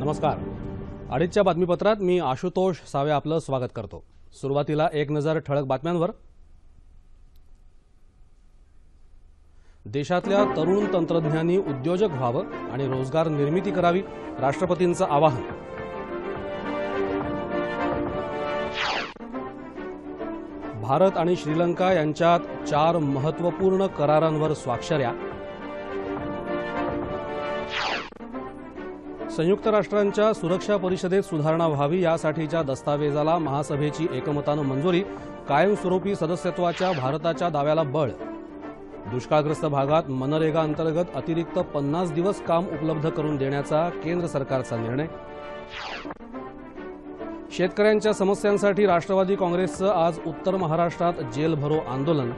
नमस्कार. अडीचच्या बातमीपत्रात मी आशुतोष सावे आपलं स्वागत करतो. सुरुवातीला एक नजर ठळक बातम्यांवर. देशातल्या तरुण तंत्रज्ञांनी उद्योजक व्हावं आणि रोजगार निर्मिती करावी, राष्ट्रपतींचं आवाहन. भारत आणि श्रीलंका यांच्यात 4 महत्त्वपूर्ण करारांवर स्वाक्षऱ्या. संयुक्त राष्ट्रांच्या सुरक्षा परिषदेत सुधारणा व्हावी यासाठीच्या दस्तावेजाला महासभेची एकमतानं मंजुरी. कायमस्वरूपी सदस्यत्वाच्या भारताच्या दाव्याला बळ. दुष्काळग्रस्त भागात मनरेगा अंतर्गत अतिरिक्त 50 दिवस काम उपलब्ध करून देण्याचा केंद्र सरकारचा निर्णय. शेतकऱ्यांच्या समस्यांसाठी राष्ट्रवादी काँग्रेसचं आज उत्तर महाराष्ट्रात जेल भरो आंदोलन.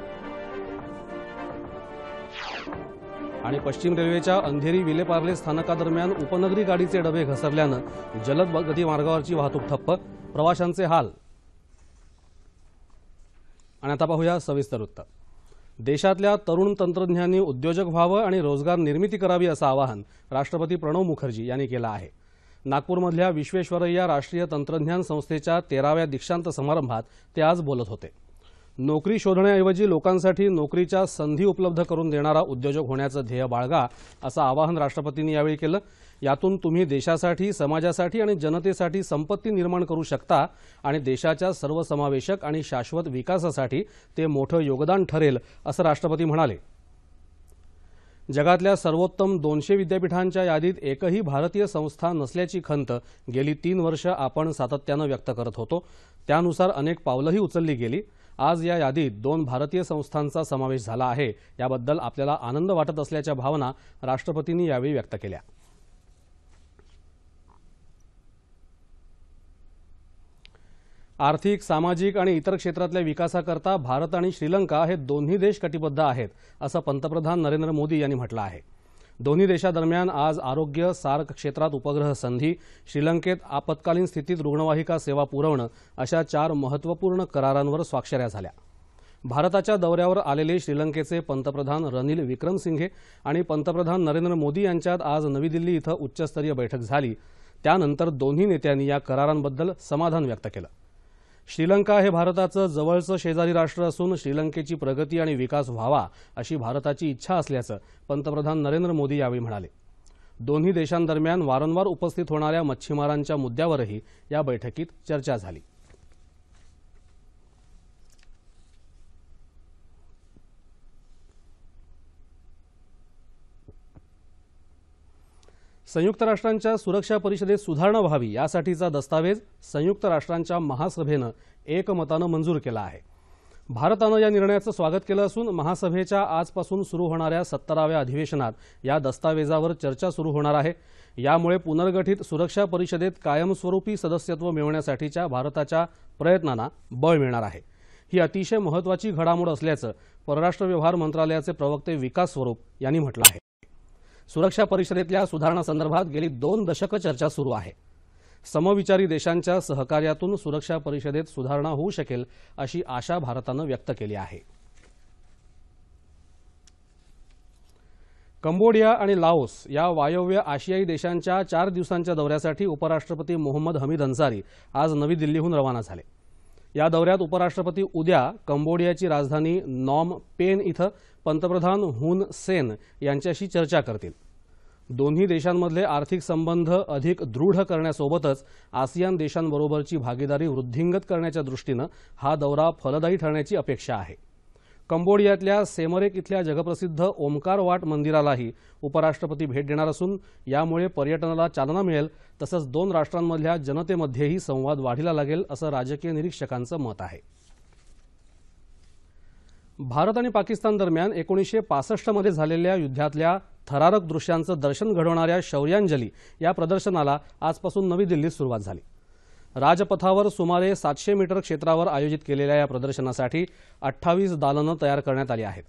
आणि पश्चिम रेल्वेच्या अंधेरी विलेपार्ले स्थानकादरम्यान उपनगरी गाडीचे डबे घसरल्यानं जलद गती मार्गावरची वाहतूक ठप्प, प्रवाशांचे हाल. आणि आता पाहूया सविस्तर वृत्त. देशातल्या तरुण तंत्रज्ञांनी उद्योजक व्हावं आणि रोजगार निर्मिती करावी असं आवाहन राष्ट्रपती प्रणव मुखर्जी यांनी केलं आहे. नागपूरमधल्या विश्वेश्वरय्या राष्ट्रीय तंत्रज्ञान संस्थेच्या 13व्या दीक्षांत समारंभात ते आज बोलत होते. नोकरी शोधण्याऐवजी लोकांसाठी नोकरीच्या संधी उपलब्ध करून देणारा उद्योजक होण्याचं ध्येय बाळगा असं आवाहन राष्ट्रपतींनी यावेळी केलं. यातून तुम्ही देशासाठी, समाजासाठी आणि जनतेसाठी संपत्ती निर्माण करू शकता आणि देशाच्या सर्वसमावेशक आणि शाश्वत विकासासाठी ते मोठं योगदान ठरेल असं राष्ट्रपती म्हणाले. जगातल्या सर्वोत्तम 200 विद्यापीठांच्या यादीत एकही भारतीय संस्था नसल्याची खंत गेली 3 वर्ष आपण सातत्यानं व्यक्त करत होतो. त्यानुसार अनेक पावलंही उचलली गेली. आज या यादीत 2 भारतीय संस्थांचा समावेश झाला आहे. याबद्दल आपल्याला आनंद वाटत असल्याच्या भावना राष्ट्रपतींनी यावेळी व्यक्त केल्या. आर्थिक, सामाजिक आणि इतर क्षेत्रातल्या विकासाकरता भारत आणि श्रीलंका हे दोन्ही देश कटिबद्ध आहेत असं पंतप्रधान नरेंद्र मोदी यांनी म्हटलं आहे. दोन्ही देशादरम्यान आज आरोग्य, सार्क क्षेत्रात उपग्रह संधी, श्रीलंकेत आपत्कालीन स्थितीत रुग्णवाहिका सेवा पुरवणं अशा 4 महत्त्वपूर्ण करारांवर स्वाक्षऱ्या झाल्या. भारताच्या दौऱ्यावर आलेले श्रीलंकेचे पंतप्रधान रणिल विक्रमसिंघे आणि पंतप्रधान नरेंद्र मोदी यांच्यात आज नवी दिल्ली इथं उच्चस्तरीय बैठक झाली. त्यानंतर दोन्ही नेत्यांनी या करारांबद्दल समाधान व्यक्त केलं. श्रीलंका हे भारताचं जवळचं शेजारी राष्ट्र असून श्रीलंकेची प्रगती आणि विकास व्हावा अशी भारताची इच्छा असल्याचं पंतप्रधान नरेंद्र मोदी यावेळी म्हणाले. दोन्ही देशांदरम्यान वारंवार उपस्थित होणाऱ्या मच्छीमारांच्या मुद्द्यावरही या बैठकीत चर्चा झाली. संयुक्त राष्ट्रांच्या सुरक्षा परिषदेत सुधारणा व्हावी यासाठीचा दस्तावेज संयुक्त राष्ट्रांच्या महासभेनं एकमतानं मंजूर केला आहे. भारतानं या निर्णयाचं स्वागत केलं असून महासभेच्या आजपासून सुरू होणाऱ्या 17व्या अधिवेशनात या दस्तावेजावर चर्चा सुरू होणार आहे. यामुळे पुनर्गठित सुरक्षा परिषदेत कायमस्वरूपी सदस्यत्व मिळवण्यासाठीच्या भारताच्या प्रयत्नांना बळ मिळणार आहे. ही अतिशय महत्त्वाची घडामोड असल्याचं परराष्ट्र व्यवहार मंत्रालयाचे प्रवक्ते विकास स्वरूप यांनी म्हटलं आहे. सुरक्षा परिषदेतल्या सुधारणांसंदर्भात गेली 2 दशकं चर्चा सुरू आहे. समविचारी देशांच्या सहकार्यातून सुरक्षा परिषदेत सुधारणा होऊ शकेल अशी आशा भारतानं व्यक्त केली आहे. कंबोडिया आणि लाओस या वायव्य आशियाई देशांच्या 4 दिवसांच्या दौऱ्यासाठी उपराष्ट्रपती मोहम्मद हमीद अन्सारी आज नवी दिल्लीहून रवाना झाले. या दौऱ्यात उपराष्ट्रपती उद्या कंबोडियाची राजधानी नॉम पेन इथं पंतप्रधान हुन सेन यांच्याशी चर्चा करतील. दोन्ही देशांमधले आर्थिक संबंध अधिक दृढ करण्यासोबतच आसियान देशांबरोबरची भागीदारी वृद्धिंगत करण्याच्या दृष्टीनं हा दौरा फलदायी ठरण्याची अपेक्षा आहे. कंबोडियातल्या सेमरेक इथल्या जगप्रसिद्ध ओमकार वाट मंदिरालाही उपराष्ट्रपती भेट देणार असून यामुळे पर्यटनाला चालना मिळेल. तसंच 2 राष्ट्रांमधल्या जनतेमध्येही संवाद वाढीला लागेल असं राजकीय निरीक्षकांचं मत आहे. भारत आणि पाकिस्तान दरम्यान 1965 मध्ये झालेल्या युद्धातल्या थरारक दृश्यांचं दर्शन घडवणाऱ्या शौर्यांजली या प्रदर्शनाला आजपासून नवी दिल्लीत सुरुवात झाली. राजपथावर सुमारे 700 मीटर क्षेत्रावर आयोजित केलेल्या या प्रदर्शनासाठी 28 दालनं तयार करण्यात आली आहेत.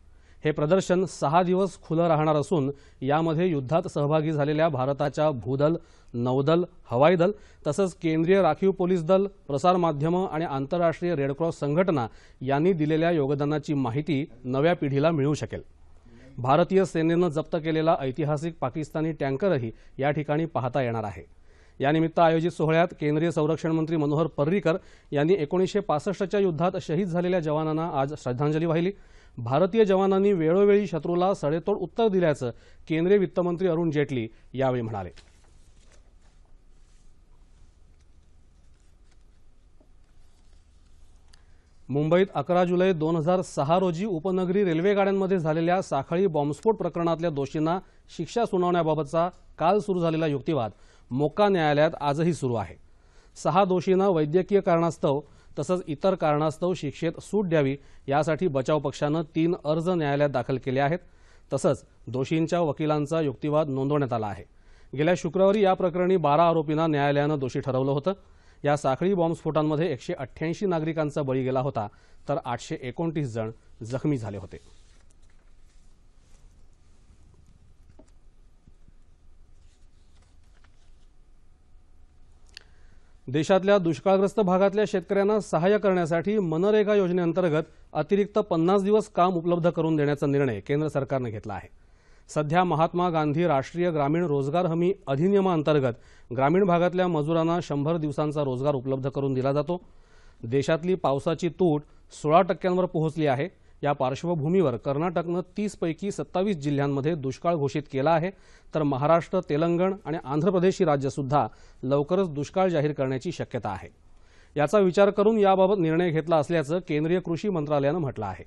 हे प्रदर्शन 6 दिवस खुलं राहणार असून यामध्ये युद्धात सहभागी झालेल्या भारताच्या भूदल, नौदल, हवाई दल तसंच केंद्रीय राखीव पोलीस दल, प्रसार माध्यमं आणि आंतरराष्ट्रीय रेडक्रॉस संघटना यांनी दिलेल्या योगदानाची माहिती नव्या पिढीला मिळू शकेल. भारतीय सेनेनं जप्त केलेला ऐतिहासिक पाकिस्तानी टँकरही या ठिकाणी पाहता येणार आहे. यानिमित्त आयोजित सोहळ्यात केंद्रीय संरक्षण मंत्री मनोहर पर्रिकर यांनी 1965च्या युद्धात शहीद झालेल्या जवानांना आज श्रद्धांजली वाहिली। भारतीय जवानांनी वेळोवेळी शत्रूला सडेतोड उत्तर दिल्याचं केंद्रीय वित्तमंत्री अरुण जेटली यावेळी म्हणाले। मुंबईत 11 जुलै 2006 रोजी उपनगरी रेल्वे गाड्यांमध्ये झालेल्या साखळी बॉम्बस्फोट प्रकरणातल्या दोषींना शिक्षा सुनावण्याबाबतचा काल सुरू झालेला युक्तिवाद मोक्का न्यायालयात आजही सुरू आहे। 6 दोषींना वैद्यकीय कारणास्तव तसंच इतर कारणास्तव शिक्षेत सूट द्यावी यासाठी बचाव पक्षानं 3 अर्ज न्यायालयात दाखल केले आहेत। तसंच दोषींच्या वकिलांचा युक्तिवाद नोंदवण्यात आला आहे। गेल्या शुक्रवारी या प्रकरणी 12 आरोपींना न्यायालयानं दोषी ठरवलं होतं। या साखळी बॉम्बस्फोटांमध्ये 188 नागरिकांचा बळी गेला होता तर 829 जण जखमी झाले होते। देशातल्या दुष्काळग्रस्त भागातल्या शेतकऱ्यांना सहाय्य करण्यासाठी मनरेगा योजनेअंतर्गत अतिरिक्त 50 दिवस काम उपलब्ध करून देण्याचा निर्णय केंद्र सरकारने घेतला आहे। सध्या महात्मा गांधी राष्ट्रीय ग्रामीण रोजगार हमी अधिनियमाअंतर्गत ग्रामीण भागातल्या मजुरांना 100 दिवसांचा रोजगार उपलब्ध करून दिला जातो। देशातली पावसाची तूट 16% पोहोचली आहे। या पार्श्वभूमीवर कर्नाटकनं 30 पैकी 27 जिल्ह्यांमध्ये दुष्काळ घोषित केला आहे, तर महाराष्ट्र, तेलंगण आणि आंध्र प्रदेश ही राज्यसुद्धा लवकरच दुष्काळ जाहीर करण्याची शक्यता आहे। याचा विचार करून याबाबत निर्णय घेतला असल्याचं केंद्रीय कृषी मंत्रालयानं म्हटलं आहे।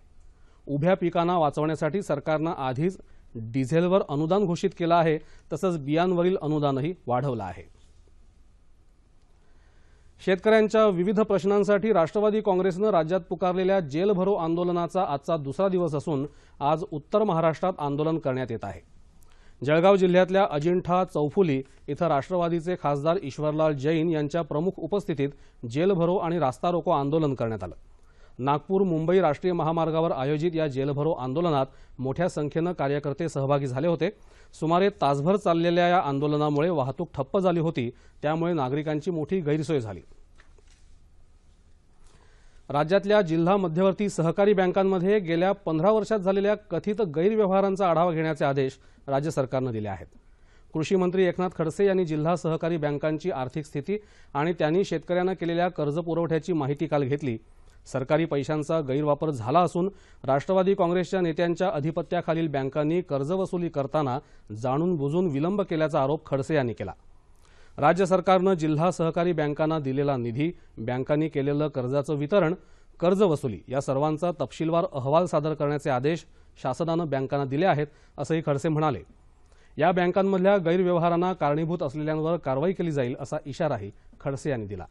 उभ्या पिकांना वाचवण्यासाठी सरकारनं आधीच डिझेलवर अनुदान घोषित केलं आहे, तसंच बियांवरील अनुदानही वाढवलं आहे। शेतकऱ्यांच्या विविध प्रश्नांसाठी राष्ट्रवादी काँग्रेसनं राज्यात पुकारलेल्या जेल भरो आंदोलनाचा आजचा दुसरा दिवस असून आज उत्तर महाराष्ट्रात आंदोलन करण्यात येत आहे। जळगाव जिल्ह्यातल्या अजिंठा चौफुली इथं राष्ट्रवादीचे खासदार ईश्वरलाल जैन यांच्या प्रमुख उपस्थितीत जेल भरो आणि रास्ता रोको आंदोलन करण्यात आलं। नागपूर मुंबई राष्ट्रीय महामार्गावर आयोजित या जेल भरो आंदोलनात मोठ्या संख्येनं कार्यकर्ते सहभागी झाले होते। सुमारे तासभर चाललेल्या या आंदोलनामुळे वाहतूक ठप्प झाली होती, त्यामुळे नागरिकांची मोठी गैरसोय झाली। राज्यातल्या जिल्हा मध्यवर्ती सहकारी बँकांमध्ये गेल्या 15 वर्षात झालेल्या कथित गैरव्यवहारांचा आढावा घेण्याचे आदेश राज्य सरकारनं दिले आहेत। कृषी मंत्री एकनाथ खडसे यांनी जिल्हा सहकारी बँकांची आर्थिक स्थिती आणि त्यांनी शेतकऱ्यांना केलेल्या कर्ज पुरवठ्याची माहिती काल घेतली। सरकारी पैशांचा गैरवापर झाला असून राष्ट्रवादी काँग्रेसच्या नेत्यांच्या अधिपत्याखालील बँकांनी कर्जवसुली करताना जाणून बुजून विलंब केल्याचा आरोप खडसे यांनी केला। राज्य सरकारनं जिल्हा सहकारी बँकांना दिलेला निधी, बँकांनी केलेलं कर्जाचं वितरण, कर्जवसुली या सर्वांचा तपशीलवार अहवाल सादर करण्याचे आदेश शासनानं बँकांना दिले आहेत, असंही खडसे म्हणाले। या बँकांमधल्या गैरव्यवहारांना कारणीभूत असलेल्यांवर कारवाई केली जाईल असा इशाराही खडसे यांनी दिला।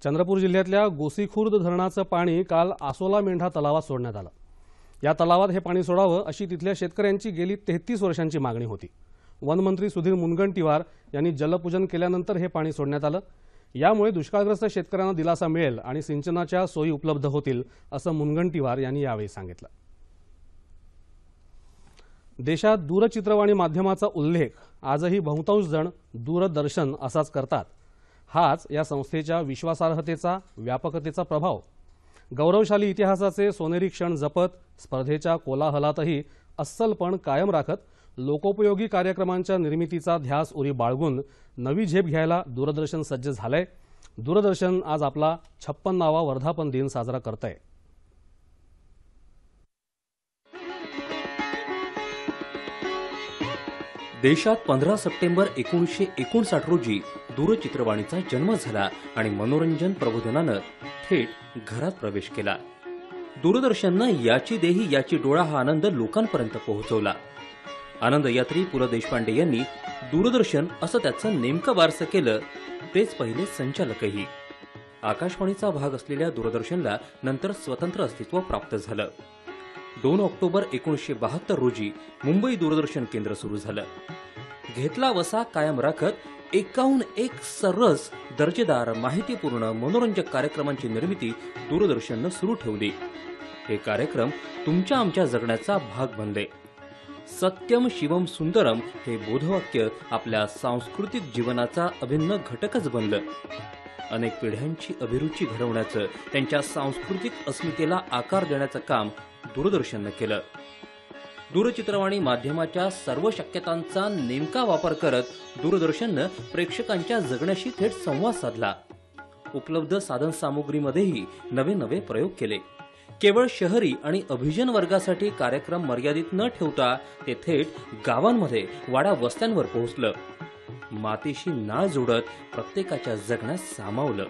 चंद्रपूर जिल्ह्यातल्या गोसीखुर्द धरणाचं पाणी काल आसोला मेंढा तलावात सोडण्यात आलं। या तलावात हे पाणी सोडावं अशी तिथल्या शेतकऱ्यांची गेली 33 वर्षांची मागणी होती। वनमंत्री सुधीर मुनगंटीवार यांनी जलपूजन केल्यानंतर हे पाणी सोडण्यात आलं। यामुळे दुष्काळग्रस्त शेतकऱ्यांना दिलासा मिळेल आणि सिंचनाच्या सोयी उपलब्ध होतील असं मुनगंटीवार यांनी यावेळी सांगितलं। देशात दूरचित्रवाणी माध्यमाचा उल्लेख आजही बहुतांश जण दूरदर्शन असाच करतात। हाच या संस्थेच्या विश्वासार्हतेचा, व्यापकतेचा प्रभाव। गौरवशाली इतिहासाचे सोनेरी क्षण जपत, स्पर्धेच्या कोलाहलातही अस्सलपण कायम राखत, लोकोपयोगी कार्यक्रमांच्या निर्मितीचा ध्यास उरी बाळगून नवी झेप घ्यायला दूरदर्शन सज्ज झालंय। दूरदर्शन आज आपला 56वा वर्धापन दिन साजरा करतंय। देशात 15 सप्टेंबर 1959 रोजी दूरचित्रवाणीचा जन्म झाला आणि मनोरंजन प्रबोधनानं थेट घरात प्रवेश केला। दूरदर्शननं याची देही याची डोळा हा आनंद लोकांपर्यंत पोहोचवला। आनंदयात्री पु ल देशपांडे यांनी दूरदर्शन असं त्याचं नेमकं बारसं केलं, तेच पहिले संचालकही। आकाशवाणीचा भाग असलेल्या दूरदर्शनला नंतर स्वतंत्र अस्तित्व प्राप्त झालं। 2 ऑक्टोबर 1972 रोजी मुंबई दूरदर्शन केंद्र सुरू झालं। घेतला वसा कायम राखत एकाहून एक सर्रास दर्जेदार, माहितीपूर्ण, मनोरंजक कार्यक्रमांची निर्मिती दूरदर्शननं सुरू ठेवली। हे कार्यक्रम तुमच्या आमच्या जगण्याचा भाग बनले। सत्यम शिवम सुंदरम हे बोधवाक्य आपल्या सांस्कृतिक जीवनाचा अभिन्न घटकच बनलं। अनेक पिढ्यांची अभिरुची घडवण्याचं, त्यांच्या सांस्कृतिक अस्मितेला आकार देण्याचं काम दूरदर्शननं केलं। दूरचित्रवाणी माध्यमाच्या सर्व शक्यतांचा नेमका वापर करत दूरदर्शननं प्रेक्षकांच्या जगण्याशी थेट संवाद साधला. उपलब्ध साधनसामुग्रीमध्येही नवे नवे प्रयोग केले. केवळ शहरी आणि अभिजन वर्गासाठी कार्यक्रम मर्यादित न ठेवता ते थेट गावांमध्ये वाड्या वस्त्यांवर पोहोचलं. मातीशी नाळ जोडत प्रत्येकाच्या जगण्यात सामावलं.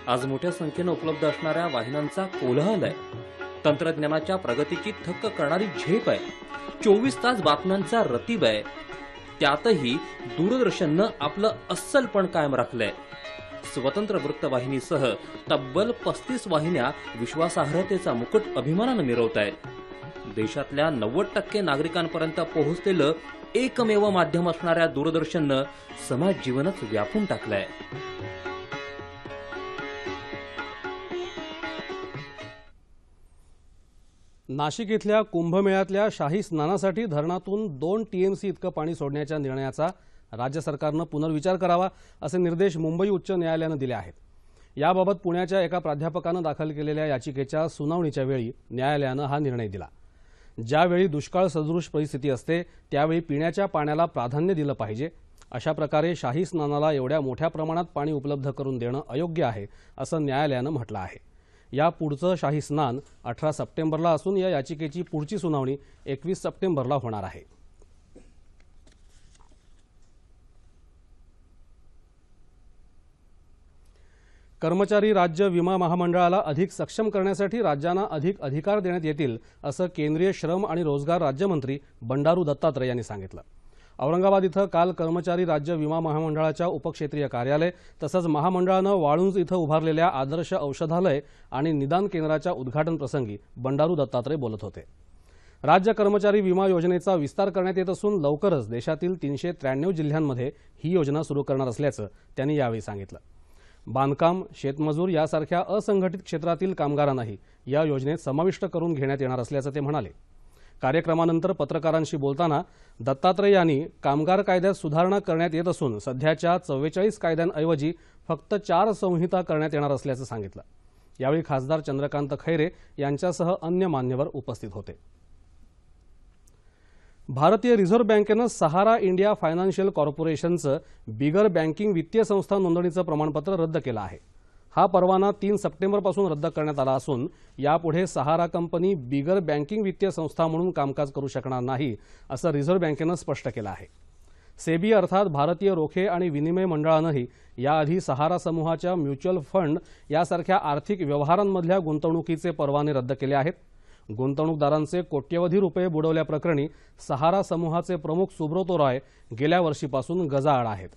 आज मोठ्या संख्येनं उपलब्ध असणाऱ्या वाहिन्यांचा कोलाहल आहे. तंत्रज्ञानाच्या प्रगतीची थक्क करणारी झेप आहे. 24 तास बातम्यांचा रतीब आहे. त्यातही दूरदर्शननं आपलं अस्सलपण कायम राखलंय. स्वतंत्र वृत्तवाहिनीसह तब्बल 35 वाहिन्या विश्वासार्हतेचा मुकुट अभिमानानं मिरवत आहेत. देशातल्या 90% नागरिकांपर्यंत पोहोचलेलं एकमेव माध्यम असणाऱ्या दूरदर्शननं समाज जीवनच व्यापून टाकलंय. नाशिक इथल्या कुंभमेळ्यातल्या शाही स्नानासाठी धरणातून 2 टीएमसी इतकं पाणी सोडण्याच्या निर्णयाचा राज्य सरकारनं पुनर्विचार करावा असे निर्देश मुंबई उच्च न्यायालयानं दिले आहेत. याबाबत पुण्याच्या एका प्राध्यापकानं दाखल केलेल्या याचिकेच्या सुनावणीच्या वेळी न्यायालयानं हा निर्णय दिला. ज्यावेळी दुष्काळ सदृश परिस्थिती असते त्यावेळी पिण्याच्या पाण्याला प्राधान्य दिलं पाहिजे. अशा प्रकारे शाही स्नानाला एवढ्या मोठ्या प्रमाणात पाणी उपलब्ध करून देणं अयोग्य आहे असं न्यायालयानं म्हटलं आहे. या पुढचं शाही स्नान 18 सप्टेंबरला असून या याचिकेची पुढची सुनावणी 21 सप्टेंबरला होणार आहे. कर्मचारी राज्य विमा महामंडळाला अधिक सक्षम करण्यासाठी राज्यांना अधिक अधिकार देण्यात येतील असं केंद्रीय श्रम आणि रोजगार राज्यमंत्री बंडारू दत्तात्रय यांनी सांगितलं. औरंगाबाद इथं काल कर्मचारी राज्य विमा महामंडळाच्या उपक्षेत्रीय कार्यालय तसंच महामंडळानं वाळुंज इथं उभारलेल्या आदर्श औषधालय आणि निदान केंद्राच्या उद्घाटन प्रसंगी बंडारू दत्तात्रय बोलत होते. राज्य कर्मचारी विमा योजनेचा विस्तार करण्यात येत असून लवकरच देशातील 393 जिल्ह्यांमध्ये ही योजना सुरू करणार असल्याचं त्यांनी यावेळी सांगितलं. बांधकाम, शेतमजूर यासारख्या असंघटित क्षेत्रातील कामगारांनाही या योजनेत समाविष्ट करून घेण्यात येणार असल्याचं ते म्हणाले. कार्यक्रमानंतर पत्रकारांशी बोलताना दत्तात्रय यांनी कामगार कायद्यात सुधारणा करण्यात येत असून सध्याच्या 44 कायद्यांऐवजी फक्त 4 संहिता करण्यात येणार असल्याचं सांगितलं. यावेळी खासदार चंद्रकांत खैरे यांच्यासह अन्य मान्यवर उपस्थित होते. भारतीय रिझर्व्ह बँकेनं सहारा इंडिया फायनान्शियल कॉर्पोरेशनचं बिगर बँकिंग वित्तीय संस्था नोंदणीचं प्रमाणपत्र रद्द केलं आहे. हा परवाना 3 सप्टेंबरपासून रद्द करण्यात आला असून यापुढे सहारा कंपनी बिगर बँकिंग वित्तीय संस्था म्हणून कामकाज करू शकणार नाही असं रिझर्व्ह बँकेनं स्पष्ट केलं आहे. सेबी अर्थात भारतीय रोखे आणि विनिमय मंडळानंही याआधी सहारा समूहाच्या म्युच्युअल फंड यासारख्या आर्थिक व्यवहारांमधल्या गुंतवणुकीचे परवाने रद्द केले आहेत. गुंतवणूकदारांचे कोट्यवधी रुपये बुडवल्याप्रकरणी सहारा समूहाचे प्रमुख सुब्रतो रॉय गेल्या वर्षीपासून गजाआड आहेत.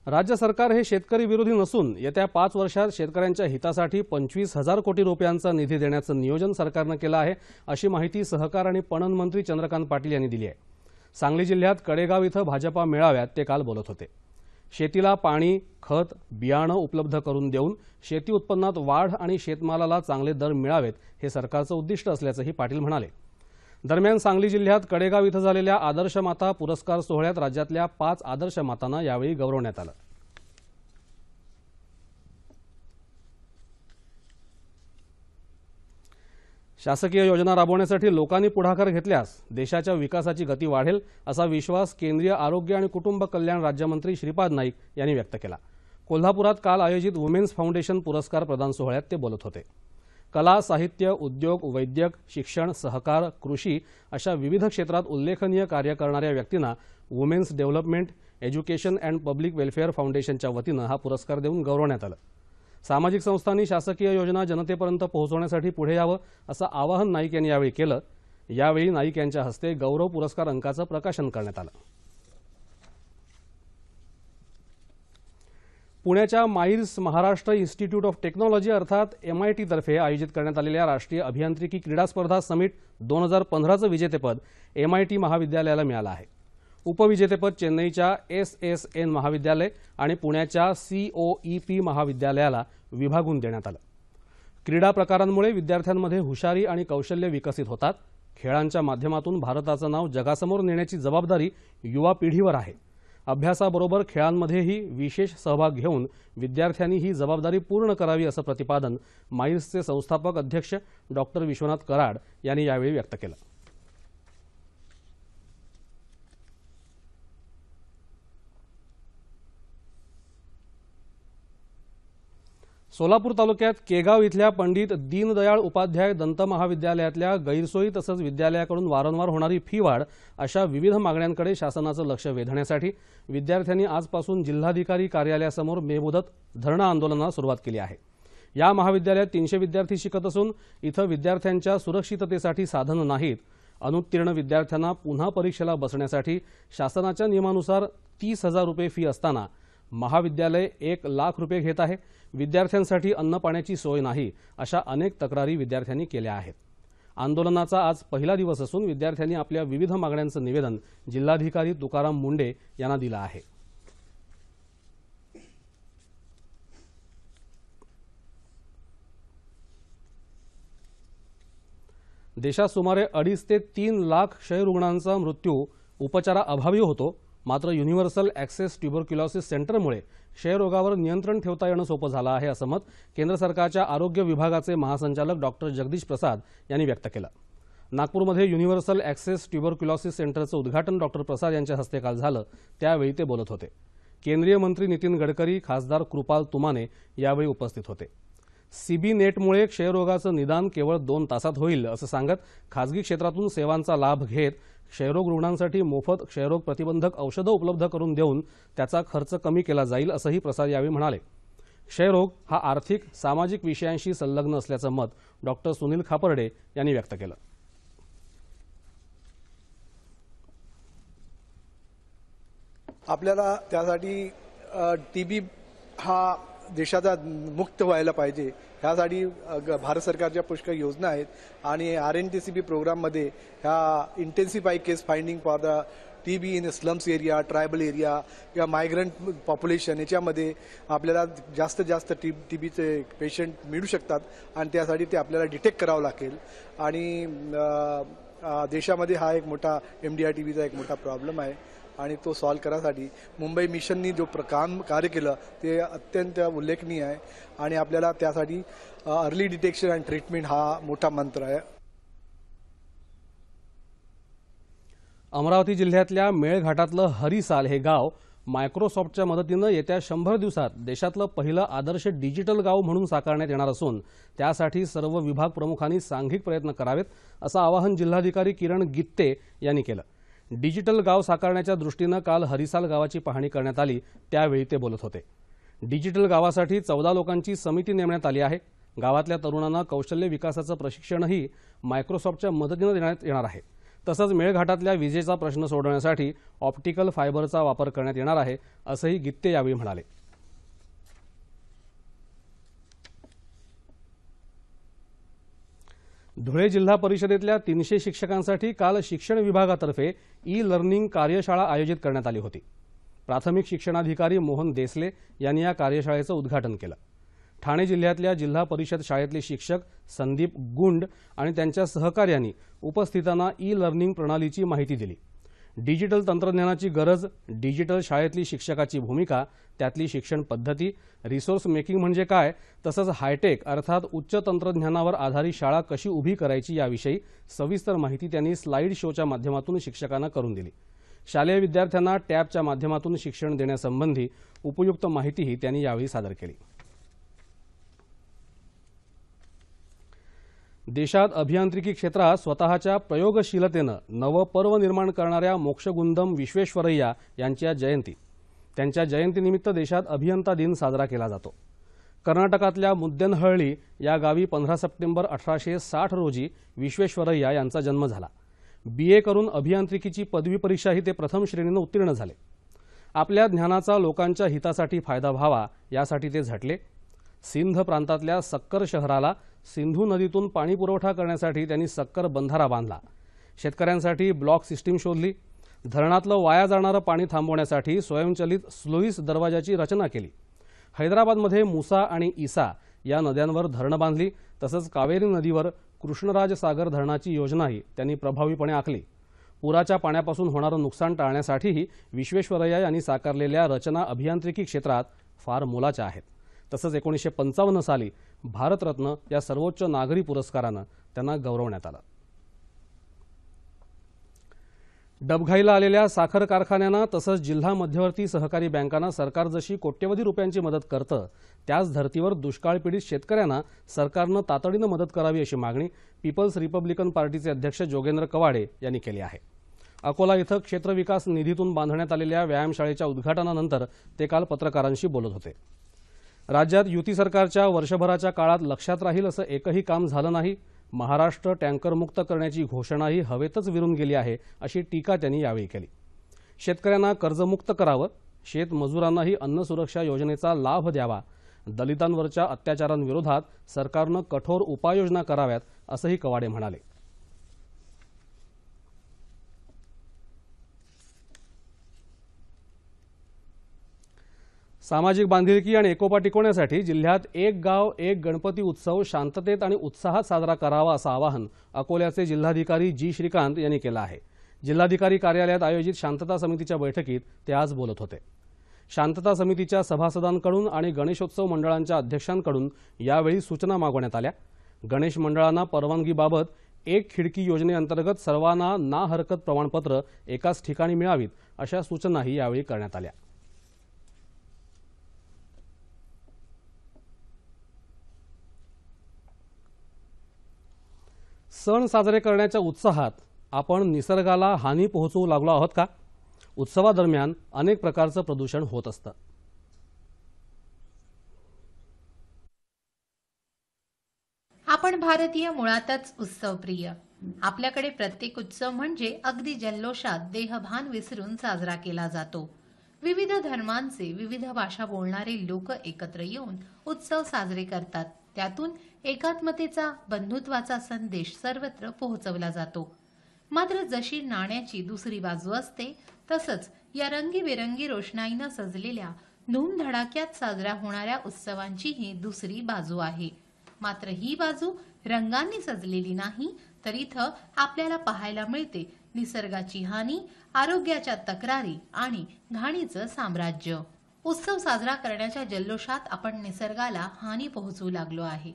राज्य सरकार हे शेतकरी विरोधी नसून येत्या 5 वर्षात शेतकऱ्यांच्या हितासाठी 25,000 कोटी रुपयांचा निधी देण्याचं नियोजन सरकारनं केलं आहे अशी माहिती सहकार आणि पणन मंत्री चंद्रकांत पाटील यांनी दिली आहे. सांगली जिल्ह्यात कडेगाव इथं भाजपा मेळाव्यात ते काल बोलत होते. शेतीला पाणी, खत, बियाणं उपलब्ध करून देऊन शेती उत्पन्नात वाढ आणि शेतमालाला चांगले दर मिळावेत हे सरकारचं उद्दिष्ट असल्याचंही पाटील म्हणाले. दरम्यान सांगली जिल्ह्यात कडेगाव इथं झालेल्या आदर्श माता पुरस्कार सोहळ्यात राज्यातल्या 5 आदर्श मातांना यावेळी गौरवण्यात आलं. शासकीय योजना राबवण्यासाठी लोकांनी पुढाकार घेतल्यास देशाच्या विकासाची गती वाढेल असा विश्वास केंद्रीय आरोग्य आणि कुटुंब कल्याण राज्यमंत्री श्रीपाद नाईक यांनी व्यक्त केला. कोल्हापुरात काल आयोजित वुमेन्स फाउंडेशन पुरस्कार प्रदान सोहळ्यात ते बोलत होते. कला, साहित्य, उद्योग, वैद्यक, शिक्षण, सहकार, कृषी अशा विविध क्षेत्रात उल्लेखनीय कार्य करणाऱ्या व्यक्तींना women's development, education and public welfare फाउंडेशनच्या वतीनं हा पुरस्कार देऊन गौरवण्यात आलं. सामाजिक संस्थांनी शासकीय योजना जनतेपर्यंत पोहोचवण्यासाठी पुढे यावं असं आवाहन नाईक यांनी यावेळी केलं. यावेळी नाईक यांच्या हस्ते गौरव पुरस्कार अंकाचं प्रकाशन करण्यात आलं. पुण्याच्या MAERS Maharashtra institute of technology अर्थात MIT तर्फे आयोजित करण्यात आलेल्या राष्ट्रीय अभियांत्रिकी क्रीडा स्पर्धा समिट 2015चं विजेतेपद MIT महाविद्यालयाला मिळालं आहे. उपविजेतेपद चेन्नईच्या SSN महाविद्यालय आणि पुण्याच्या COEP महाविद्यालयाला विभागून देण्यात आलं. क्रीडा प्रकारांमुळे विद्यार्थ्यांमध्ये हुशारी आणि कौशल्य विकसित होतात. खेळांच्या माध्यमातून भारताचं नाव जगासमोर नेण्याची जबाबदारी युवा पिढीवर आहे. अभ्यासाबरोबर खेळांमध्येही विशेष सहभाग घेऊन विद्यार्थ्यांनी ही जबाबदारी पूर्ण करावी असं प्रतिपादन माईल्सचे संस्थापक अध्यक्ष डॉक्टर विश्वनाथ कराड यांनी यावेळी व्यक्त केलं. सोलापूर तालुक्यात केगाव इथल्या पंडित दीनदयाळ उपाध्याय दंत महाविद्यालयातल्या गैरसोयी तसंच विद्यालयाकडून वारंवार होणारी फी वाढ अशा विविध मागण्यांकडे शासनाचं लक्ष वेधण्यासाठी विद्यार्थ्यांनी आजपासून जिल्हाधिकारी कार्यालयासमोर बेमुदत धरणं आंदोलनाला सुरुवात केली आहे. या महाविद्यालयात 300 विद्यार्थी शिकत असून इथं विद्यार्थ्यांच्या सुरक्षिततेसाठी साधनं नाहीत. अनुत्तीर्ण विद्यार्थ्यांना पुन्हा परीक्षेला बसण्यासाठी शासनाच्या नियमानुसार 30,000 रुपये फी असताना महाविद्यालय 1 लाख रुपये घेत आहे. विद्यार्थ्यांसाठी अन्न पाण्याची सोय नाही अशा अनेक तक्रारी विद्यार्थ्यांनी केल्या आहेत. आंदोलनाचा आज पहिला दिवस असून विद्यार्थ्यांनी आपल्या विविध मागण्यांचं निवेदन जिल्हाधिकारी तुकाराम मुंडे यांना दिलं आहे. देशात सुमारे 2.5 ते 3 लाख क्षयरुग्णांचा मृत्यू उपचाराअभावी होतो. मात्र युनिव्हर्सल ॲक्सेस ट्युबरक्युलोसिस सेंटरमुळे क्षयरोगावर नियंत्रण ठेवता येणं सोपं झालं आहे असं मत केंद्र सरकारच्या आरोग्य विभागाचे महासंचालक डॉक्टर जगदीश प्रसाद यांनी व्यक्त केलं. नागपूरमध्ये युनिव्हर्सल ॲक्सेस ट्युबरक्युलोसिस सेंटरचं उद्घाटन डॉक्टर प्रसाद यांच्या हस्ते काल झालं. त्यावेळी ते बोलत होते. केंद्रीय मंत्री नितीन गडकरी, खासदार कृपाल तुमाने यावेळी उपस्थित होते. सीबी नेटमुळे क्षयरोगाचं निदान केवळ 2 तासात होईल असं सांगत खासगी क्षेत्रातून सेवांचा लाभ घेत क्षयरोग रुग्णांसाठी मोफत क्षयरोग प्रतिबंधक औषधं उपलब्ध करून देऊन त्याचा खर्च कमी केला जाईल असंही प्रसाद यावेळी म्हणाले. क्षयरोग हा आर्थिक सामाजिक विषयांशी संलग्न असल्याचं मत डॉक्टर सुनील खापर्डे यांनी व्यक्त केलं. आपल्याला त्यासाठी टीबी हा देशाचा मुक्त व्हायला पाहिजे. ह्यासाठी भारत सरकारच्या पुष्कळ योजना आहेत आणि RNTCP प्रोग्राममध्ये ह्या इंटेन्सिफाय केस finding for the TB in slums area, tribal area किंवा मायग्रंट पॉप्युलेशन याच्यामध्ये आपल्याला जास्तीत जास्त TBचे पेशंट मिळू शकतात आणि त्यासाठी ते आपल्याला डिटेक्ट करावं लागेल. आणि देशामध्ये हा एक मोठा MDR TBचा एक मोठा प्रॉब्लेम आहे आणि तो सॉल्व करायसाठी मुंबई मिशननी जो कार्य केलं ते अत्यंत उल्लेखनीय आहे आणि आपल्याला त्यासाठी अर्ली डिटेक्शन अँड ट्रीटमेंट हा मोठा मंत्र आहे. अमरावती जिल्ह्यातल्या मेळघाटातलं हरिसाल हे गाव मायक्रोसॉफ्टच्या मदतीनं येत्या 100 दिवसात देशातलं पहिलं आदर्श डिजिटल गाव म्हणून साकारण्यात येणार असून त्यासाठी सर्व विभाग प्रमुखांनी सांघिक प्रयत्न करावेत असं आवाहन जिल्हाधिकारी किरण गित्ते यांनी केलं. डिजिटल गाव साकारण्याच्या दृष्टीनं काल हरिसाल गावाची पाहणी करण्यात आली. त्यावेळी ते बोलत होते. डिजिटल गावासाठी 14 लोकांची समिती नेमण्यात आली आहे. गावातल्या तरुणांना कौशल्य विकासाचं प्रशिक्षणही मायक्रोसॉफ्टच्या मदतीनं देण्यात येणार आहे. तसंच मेळघाटातल्या विजेचा प्रश्न सोडवण्यासाठी ऑप्टिकल फायबरचा वापर करण्यात येणार आहे असंही गित्ते यावेळी म्हणाले. धुळे जिल्हा परिषदेतल्या 300 शिक्षकांसाठी काल शिक्षण विभागातर्फे ई-लर्निंग कार्यशाळा आयोजित करण्यात आली होती. प्राथमिक शिक्षणाधिकारी मोहन देसले यांनी या कार्यशाळेचं उद्घाटन केलं. ठाणे जिल्ह्यातल्या जिल्हा परिषद शाळेतले शिक्षक संदीप गुंड आणि त्यांच्या सहकार्यांनी उपस्थितांना ई-लर्निंग प्रणालीची माहिती दिली. डिजिटल तंत्रज्ञानाची गरज, डिजिटल शाळेतली शिक्षकाची भूमिका, त्यातली शिक्षण पद्धती, रिसोर्स मेकिंग म्हणजे काय, तसंच हायटेक अर्थात उच्च तंत्रज्ञानावर आधारित शाळा कशी उभी करायची याविषयी सविस्तर माहिती त्यांनी स्लाईड शोच्या माध्यमातून शिक्षकांना करून दिली. शालेय विद्यार्थ्यांना टॅबच्या माध्यमातून शिक्षण देण्यासंबंधी उपयुक्त माहितीही त्यांनी यावेळी सादर केली. देशात अभियांत्रिकी क्षेत्रात स्वतःच्या प्रयोगशीलतेनं नवं पर्व निर्माण करणाऱ्या मोक्षगुंडम विश्वेश्वरय्या यांच्या जयंती. त्यांच्या जयंतीनिमित्त देशात अभियंता दिन साजरा केला जातो. कर्नाटकातल्या मुद्देनहळ्ळी या गावी 15 सप्टेंबर 1860 रोजी विश्वेश्वरय्या यांचा जन्म झाला. BA करून अभियांत्रिकीची पदवी परीक्षाही ते प्रथम श्रेणीनं उत्तीर्ण झाले. आपल्या ज्ञानाचा लोकांच्या हितासाठी फायदा व्हावा यासाठी ते झटले. सिंध प्रांतातल्या सक्कर शहराला सिंधू नदीतून पाणी पुरवठा करण्यासाठी त्यांनी सक्कर बंधारा बांधला. शेतकऱ्यांसाठी ब्लॉक सिस्टीम शोधली. धरणातलं वाया जाणारं पाणी थांबवण्यासाठी स्वयंचलित स्लुईस दरवाजाची रचना केली. हैदराबादमध्ये मुसा आणि ईसा या नद्यांवर धरणं बांधली. तसंच कावेरी नदीवर कृष्णराज सागर धरणाची योजनाही त्यांनी प्रभावीपणे आखली. पुराच्या पाण्यापासून होणारं नुकसान टाळण्यासाठीही विश्वेश्वरय्या यांनी साकारलेल्या रचना अभियांत्रिकी क्षेत्रात फार मोलाच्या आहेत. तसंच 1955 साली भारतरत्न या सर्वोच्च नागरी पुरस्कारानं त्यांना गौरवण्यात आलं. डबघाईला आलेल्या साखर कारखान्यांना तसंच जिल्हा मध्यवर्ती सहकारी बँकांना सरकार जशी कोट्यवधी रुपयांची मदत करतं, त्याच धर्तीवर दुष्काळ पीडित शेतकऱ्यांना सरकारनं तातडीनं मदत करावी अशी मागणी पीपल्स रिपब्लिकन पार्टीचे अध्यक्ष जोगेंद्र कवाडे यांनी केली आहे. अकोला इथं क्षेत्र विकास निधीतून बांधण्यात आलेल्या व्यायामशाळेच्या उद्घाटनानंतर ते काल पत्रकारांशी बोलत होते. राज्यात युती सरकारच्या वर्षभराच्या काळात लक्षात राहील असं एकही काम झालं नाही. महाराष्ट्र टँकरमुक्त करण्याची घोषणाही हवेतच विरून गेली आहे अशी टीका त्यांनी यावेळी केली. शेतकऱ्यांना कर्जमुक्त करावं, शेतमजुरांनाही अन्न सुरक्षा योजनेचा लाभ द्यावा, दलितांवरच्या अत्याचारांविरोधात सरकारनं कठोर उपाययोजना कराव्यात असंही कवाडे म्हणाले. सामाजिक बांधिलकी आणि एकोपा टिकवण्यासाठी जिल्ह्यात एक गाव एक गणपती उत्सव शांततेत आणि उत्साहात साजरा करावा असं आवाहन अकोल्याचे जिल्हाधिकारी जी श्रीकांत यांनी केलं आहे. जिल्हाधिकारी कार्यालयात आयोजित शांतता समितीच्या बैठकीत ते आज बोलत होते. शांतता समितीच्या सभासदांकडून आणि गणेशोत्सव मंडळांच्या अध्यक्षांकडून यावेळी सूचना मागवण्यात आल्या. गणेश मंडळांना परवानगीबाबत एक खिडकी योजनेअंतर्गत सर्वांना ना हरकत प्रमाणपत्र एकाच ठिकाणी मिळावीत अशा सूचनाही यावेळी करण्यात आल्या. सण साजरे करण्याच्या उत्साहात आपण निसर्गाला हानी पोहोचवू लागलो आहोत का? उत्सवादरम्यान अनेक प्रकारचं प्रदूषण होत असतं. आपण भारतीय मुळातच उत्सवप्रिय. आपल्याकडे प्रत्येक उत्सव म्हणजे अगदी जल्लोषात देहभान विसरून साजरा केला जातो. विविध धर्मांचे, विविध भाषा बोलणारे लोक एकत्र येऊन उत्सव साजरे करतात. त्यातून एकात्मतेचा, बंधुत्वाचा संदेश सर्वत्र पोहोचवला जातो. मात्र जशी नाण्याची दुसरी बाजू असते, तसंच या रंगीबेरंगी रोषणाईनं सजलेल्या धूमधडाक्यात साजऱ्या होणाऱ्या उत्सवांचीही दुसरी बाजू आहे. मात्र ही बाजू रंगांनी सजलेली नाही, तर इथं आपल्याला पाहायला मिळते निसर्गाची हानी, आरोग्याच्या तक्रारी आणि घाणीचं साम्राज्य. उत्सव साजरा करण्याच्या जल्लोषात आपण निसर्गाला हानी पोहोचवू लागलो आहे.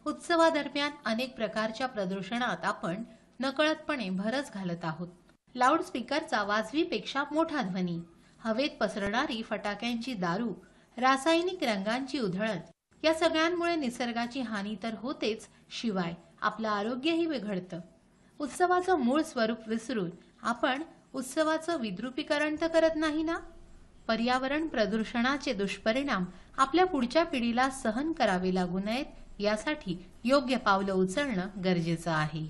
उत्सवादरम्यान अनेक प्रकारच्या प्रदूषणात आपण नकळतपणे भरच घालत आहोत. लाऊडस्पीकरचा वाजवीपेक्षा मोठा ध्वनी, हवेत पसरणारी फटाक्यांची दारू, रासायनिक रंगांची उधळण, या सगळ्यांमुळे निसर्गाची हानी तर होतेच, शिवाय आपलं आरोग्यही बिघडतं. उत्सवाचं मूळ स्वरूप विसरून आपण उत्सवाचं विद्रुपीकरण तर करत नाही ना? पर्यावरण प्रदूषणाचे दुष्परिणाम आपल्या पुढच्या पिढीला सहन करावे लागू नयेत, यासाठी योग्य पावलं उचलणं गरजेचं आहे.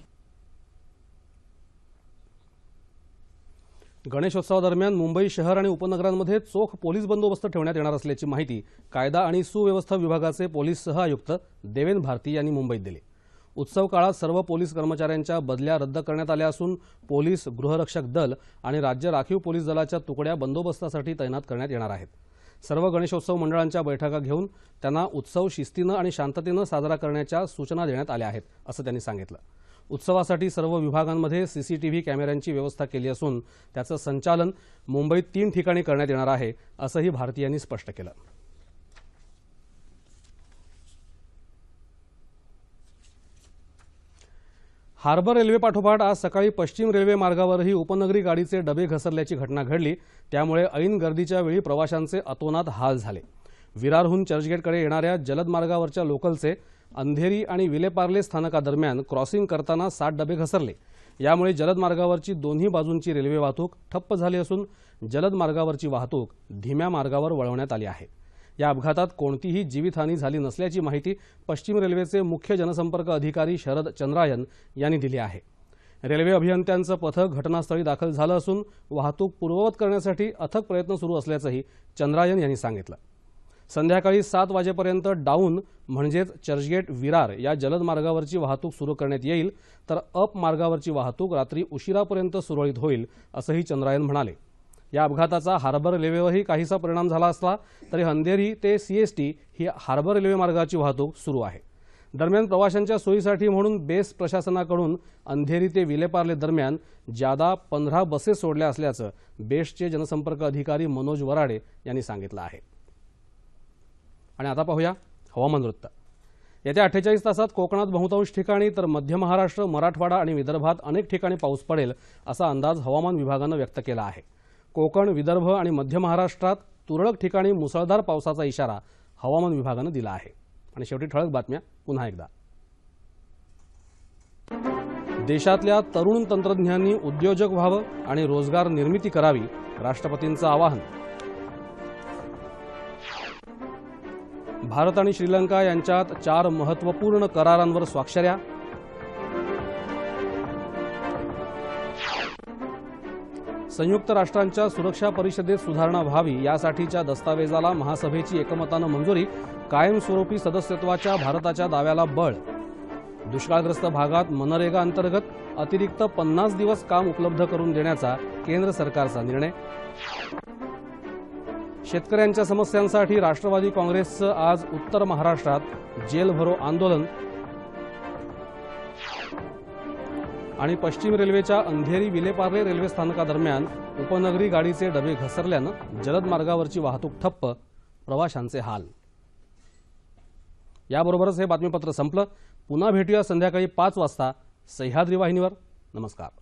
गणेशोत्सवादरम्यान मुंबई शहर आणि उपनगरांमध्ये चोख पोलीस बंदोबस्त ठेवण्यात येणार असल्याची माहिती कायदा आणि सुव्यवस्था विभागाचे पोलीस सह आयुक्त देवेन भारती यांनी मुंबईत दिली. उत्सव काळात सर्व पोलीस कर्मचाऱ्यांच्या बदल्या रद्द करण्यात आल्या असून पोलीस, गृहरक्षक दल आणि राज्य राखीव पोलीस दलाच्या तुकड्या बंदोबस्तासाठी तैनात करण्यात येणार आहेत. सर्व गणेशोत्सव मंडळांच्या बैठका घेऊन त्यांना उत्सव शिस्तीनं आणि शांततेनं साजरा करण्याच्या सूचना देण्यात आल्या आहेत असं त्यांनी सांगितलं. उत्सवासाठी सर्व विभागांमध्ये सीसीटीव्ही कॅमेऱ्यांची व्यवस्था केली असून त्याचं संचालन मुंबईत 3 ठिकाणी करण्यात येणार आहे असंही भारती यांनी स्पष्ट केलं. हार्बर रेल्वेपाठोपाठ आज सकाळी पश्चिम रेल्वे मार्गावरही उपनगरी गाडीचे डबे घसरल्याची घटना घडली. त्यामुळे ऐन गर्दीच्या वेळी प्रवाशांचे अतोनात हाल झाले. विरारहून चर्चगेटकडे येणाऱ्या जलद मार्गावरच्या लोकलचे अंधेरी आणि विलेपार्ले स्थानकादरम्यान क्रॉसिंग करताना 7 डबे घसरले. यामुळे जलद मार्गावरची दोन्ही बाजूंची रेल्वे वाहतूक ठप्प झाली असून जलद मार्गावरची वाहतूक धीम्या मार्गावर वळवण्यात आली आहे. या अपघातात कोणतीही जीवितहानी झाली नसल्याची माहिती पश्चिम रेल्वेचे मुख्य जनसंपर्क अधिकारी शरद चंद्रायन यांनी दिली आहे. रेल्वे अभियंत्यांचं पथक घटनास्थळी दाखल झालं असून वाहतूक पूर्ववत करण्यासाठी अथक प्रयत्न सुरू असल्याचंही चंद्रायन यांनी सांगितलं. संध्याकाळी 7 वाजेपर्यंत डाऊन म्हणजेच चर्चगेट विरार या जलद मार्गावरची वाहतूक सुरू करण्यात येईल, तर अप मार्गावरची वाहतूक रात्री उशिरापर्यंत सुरळीत होईल असंही चंद्रायन म्हणाले. या अपघाताचा हार्बर रेल्वेवरही काहीसा परिणाम झाला असला तरी अंधेरी ते सीएसटी ही हार्बर रेल्वे मार्गाची वाहतूक सुरू आहे. दरम्यान प्रवाशांच्या सोयीसाठी म्हणून बेस्ट प्रशासनाकडून अंधेरी ते विलेपार्ले दरम्यान जादा 15 बसेस सोडल्या असल्याचं बेस्टचे जनसंपर्क अधिकारी मनोज वराडे यांनी सांगितलं आहे. आणि आता पाहूया हवामान वृत्त. येत्या 48 तासात कोकणात बहुतांश ठिकाणी तर मध्य महाराष्ट्र, मराठवाडा आणि विदर्भात अनेक ठिकाणी पाऊस पडेल असा अंदाज हवामान विभागानं व्यक्त केला आहे. कोकण, विदर्भ आणि मध्य महाराष्ट्रात तुरळक ठिकाणी मुसळधार पावसाचा इशारा हवामान विभागानं दिला आहे. आणि शेवटी ठळक बातम्या पुन्हा एकदा. देशातल्या तरुण तंत्रज्ञांनी उद्योजक व्हावं आणि रोजगार निर्मिती करावी, राष्ट्रपतींचं आवाहन. भारत आणि श्रीलंका यांच्यात 4 महत्त्वपूर्ण करारांवर स्वाक्षऱ्या. संयुक्त राष्ट्रांच्या सुरक्षा परिषदेत सुधारणा व्हावी यासाठीच्या दस्तावेजाला महासभेची एकमतानं मंजुरी. कायमस्वरूपी सदस्यत्वाच्या भारताच्या दाव्याला बळ. दुष्काळग्रस्त भागात मनरेगा अंतर्गत अतिरिक्त 50 दिवस काम उपलब्ध करून देण्याचा केंद्र सरकारचा निर्णय. शेतकऱ्यांच्या समस्यांसाठी राष्ट्रवादी काँग्रेसचं आज उत्तर महाराष्ट्रात जेल भरो आंदोलन. आणि पश्चिम रेल्वेच्या अंधेरी विलेपार्ले रेल्वे स्थानकादरम्यान उपनगरी गाडीचे डबे घसरल्यानं जलद मार्गावरची वाहतूक ठप्प, प्रवाशांचे हाल. याबरोबरच हे बातमीपत्र संपलं. पुन्हा भेटूया संध्याकाळी 5 वाजता सह्याद्री वाहिनीवर. नमस्कार.